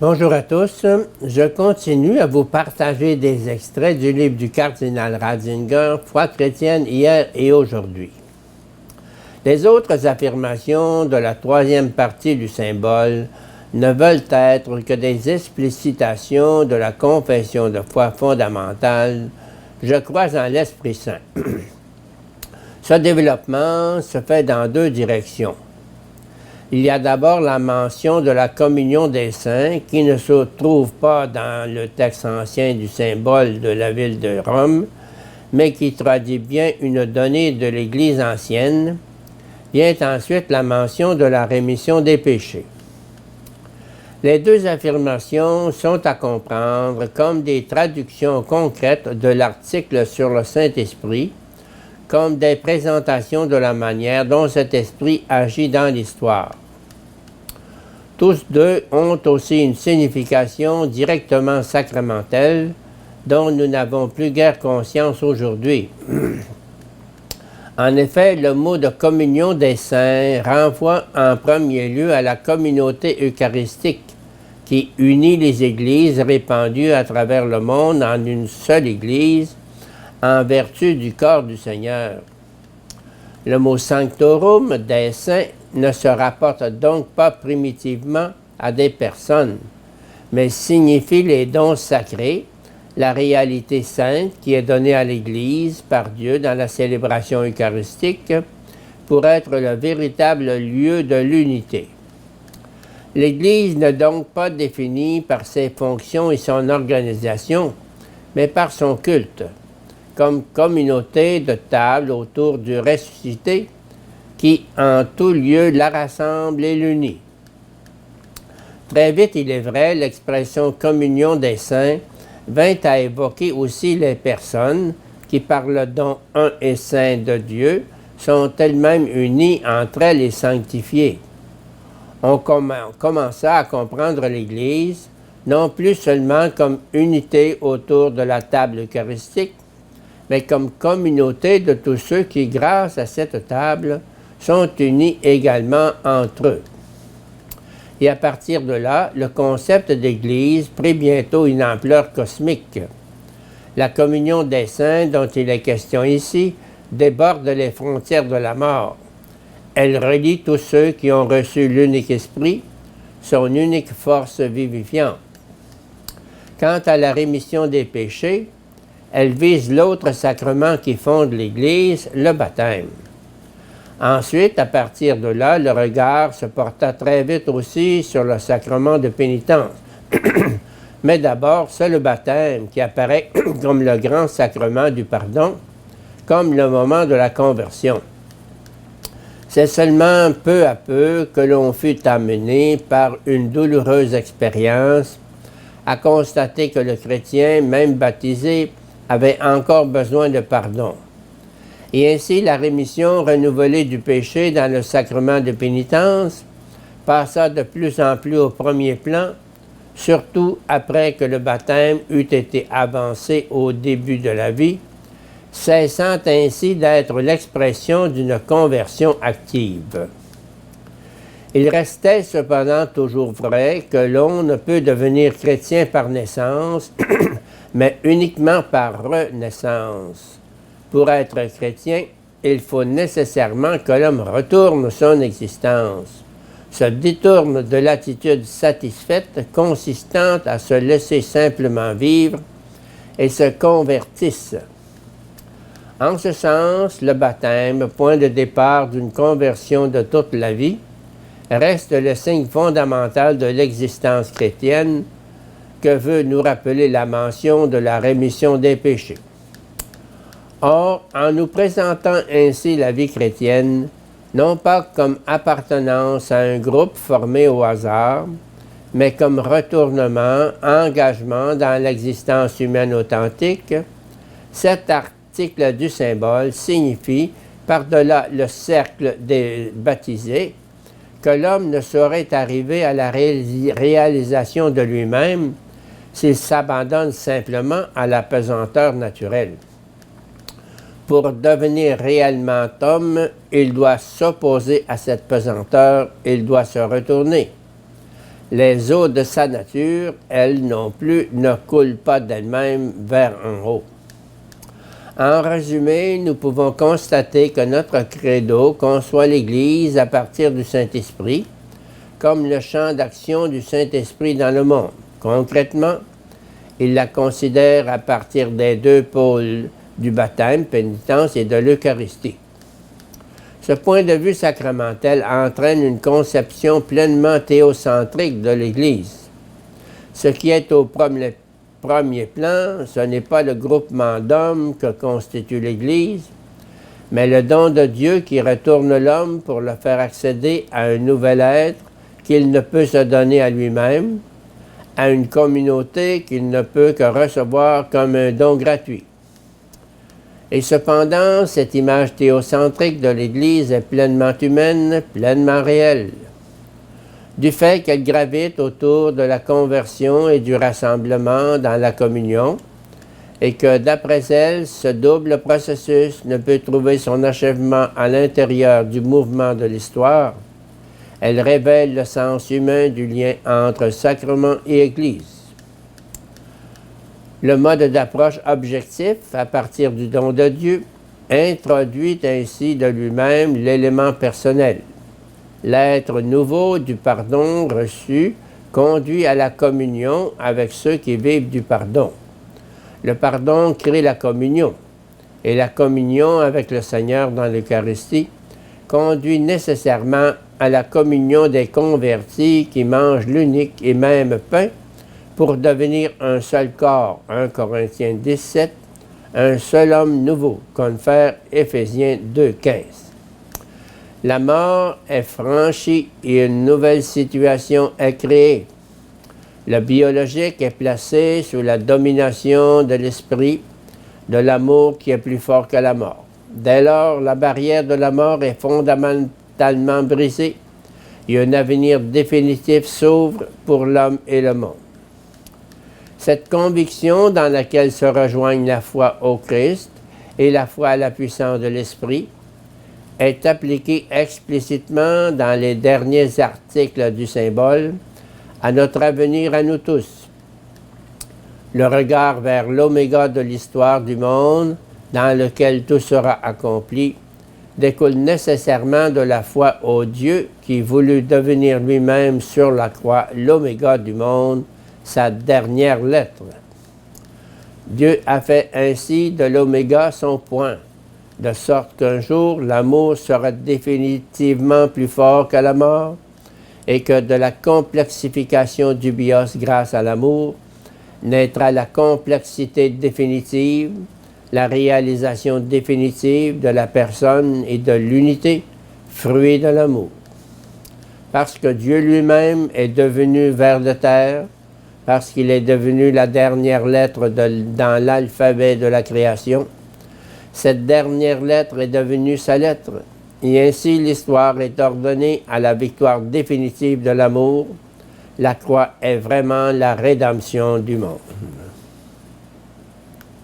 Bonjour à tous. Je continue à vous partager des extraits du livre du cardinal Ratzinger, Foi chrétienne hier et aujourd'hui. Les autres affirmations de la troisième partie du symbole ne veulent être que des explicitations de la confession de foi fondamentale. Je crois en l'Esprit Saint. Ce développement se fait dans deux directions. Il y a d'abord la mention de la communion des saints qui ne se trouve pas dans le texte ancien du symbole de la ville de Rome, mais qui traduit bien une donnée de l'Église ancienne. Vient ensuite la mention de la rémission des péchés. Les deux affirmations sont à comprendre comme des traductions concrètes de l'article sur le Saint-Esprit, comme des présentations de la manière dont cet esprit agit dans l'histoire. Tous deux ont aussi une signification directement sacramentelle dont nous n'avons plus guère conscience aujourd'hui. En effet, le mot de communion des saints renvoie en premier lieu à la communauté eucharistique qui unit les églises répandues à travers le monde en une seule église en vertu du corps du Seigneur. Le mot sanctorum des saints ne se rapporte donc pas primitivement à des personnes, mais signifie les dons sacrés, la réalité sainte qui est donnée à l'Église par Dieu dans la célébration eucharistique pour être le véritable lieu de l'unité. L'Église n'est donc pas définie par ses fonctions et son organisation, mais par son culte, comme communauté de table autour du ressuscité qui, en tout lieu, la rassemble et l'unit. Très vite, il est vrai, l'expression « communion des saints » vint à évoquer aussi les personnes qui, par le don un et saint de Dieu, sont elles-mêmes unies entre elles et sanctifiées. On commença à comprendre l'Église, non plus seulement comme unité autour de la table eucharistique, mais comme communauté de tous ceux qui, grâce à cette table, sont unis également entre eux. Et à partir de là, le concept d'Église prit bientôt une ampleur cosmique. La communion des saints dont il est question ici déborde les frontières de la mort. Elle relie tous ceux qui ont reçu l'unique esprit, son unique force vivifiante. Quant à la rémission des péchés, elle vise l'autre sacrement qui fonde l'Église, le baptême. Ensuite, à partir de là, le regard se porta très vite aussi sur le sacrement de pénitence. Mais d'abord, c'est le baptême qui apparaît comme le grand sacrement du pardon, comme le moment de la conversion. C'est seulement peu à peu que l'on fut amené par une douloureuse expérience à constater que le chrétien, même baptisé, avait encore besoin de pardon. Et ainsi, la rémission renouvelée du péché dans le sacrement de pénitence passa de plus en plus au premier plan, surtout après que le baptême eut été avancé au début de la vie, cessant ainsi d'être l'expression d'une conversion active. Il restait cependant toujours vrai que l'on ne peut devenir chrétien par naissance, mais uniquement par renaissance. Pour être chrétien, il faut nécessairement que l'homme retourne son existence, se détourne de l'attitude satisfaite consistant à se laisser simplement vivre et se convertisse. En ce sens, le baptême, point de départ d'une conversion de toute la vie, reste le signe fondamental de l'existence chrétienne que veut nous rappeler la mention de la rémission des péchés. Or, en nous présentant ainsi la vie chrétienne, non pas comme appartenance à un groupe formé au hasard, mais comme retournement, engagement dans l'existence humaine authentique, cet article du symbole signifie, par-delà le cercle des baptisés, que l'homme ne saurait arriver à la réalisation de lui-même s'il s'abandonne simplement à la pesanteur naturelle. Pour devenir réellement homme, il doit s'opposer à cette pesanteur, il doit se retourner. Les eaux de sa nature, elles non plus, ne coulent pas d'elles-mêmes vers en haut. En résumé, nous pouvons constater que notre credo conçoit l'Église à partir du Saint-Esprit, comme le champ d'action du Saint-Esprit dans le monde. Concrètement, il la considère à partir des deux pôles du baptême, pénitence et de l'Eucharistie. Ce point de vue sacramentel entraîne une conception pleinement théocentrique de l'Église. Ce qui est au premier plan, ce n'est pas le groupement d'hommes que constitue l'Église, mais le don de Dieu qui retourne l'homme pour le faire accéder à un nouvel être qu'il ne peut se donner à lui-même, à une communauté qu'il ne peut que recevoir comme un don gratuit. Et cependant, cette image théocentrique de l'Église est pleinement humaine, pleinement réelle. Du fait qu'elle gravite autour de la conversion et du rassemblement dans la communion, et que d'après elle, ce double processus ne peut trouver son achèvement à l'intérieur du mouvement de l'histoire, elle révèle le sens humain du lien entre sacrement et Église. Le mode d'approche objectif, à partir du don de Dieu, introduit ainsi de lui-même l'élément personnel. L'être nouveau du pardon reçu conduit à la communion avec ceux qui vivent du pardon. Le pardon crée la communion, et la communion avec le Seigneur dans l'Eucharistie conduit nécessairement à la communion des convertis qui mangent l'unique et même pain pour devenir un seul corps, 1 Corinthiens 17, un seul homme nouveau, confère Éphésiens 2,15. La mort est franchie et une nouvelle situation est créée. Le biologique est placé sous la domination de l'esprit, de l'amour qui est plus fort que la mort. Dès lors, la barrière de la mort est fondamentalement brisée et un avenir définitif s'ouvre pour l'homme et le monde. Cette conviction dans laquelle se rejoignent la foi au Christ et la foi à la puissance de l'Esprit est appliquée explicitement dans les derniers articles du symbole à notre avenir à nous tous. Le regard vers l'oméga de l'histoire du monde dans lequel tout sera accompli découle nécessairement de la foi au Dieu qui voulut devenir lui-même sur la croix l'oméga du monde, sa dernière lettre. Dieu a fait ainsi de l'oméga son point, de sorte qu'un jour l'amour sera définitivement plus fort que la mort, et que de la complexification du bios grâce à l'amour naîtra la complexité définitive, la réalisation définitive de la personne et de l'unité, fruit de l'amour. Parce que Dieu lui-même est devenu ver de terre, parce qu'il est devenu la dernière lettre dans l'alphabet de la création, cette dernière lettre est devenue sa lettre, et ainsi l'histoire est ordonnée à la victoire définitive de l'amour. La croix est vraiment la rédemption du monde.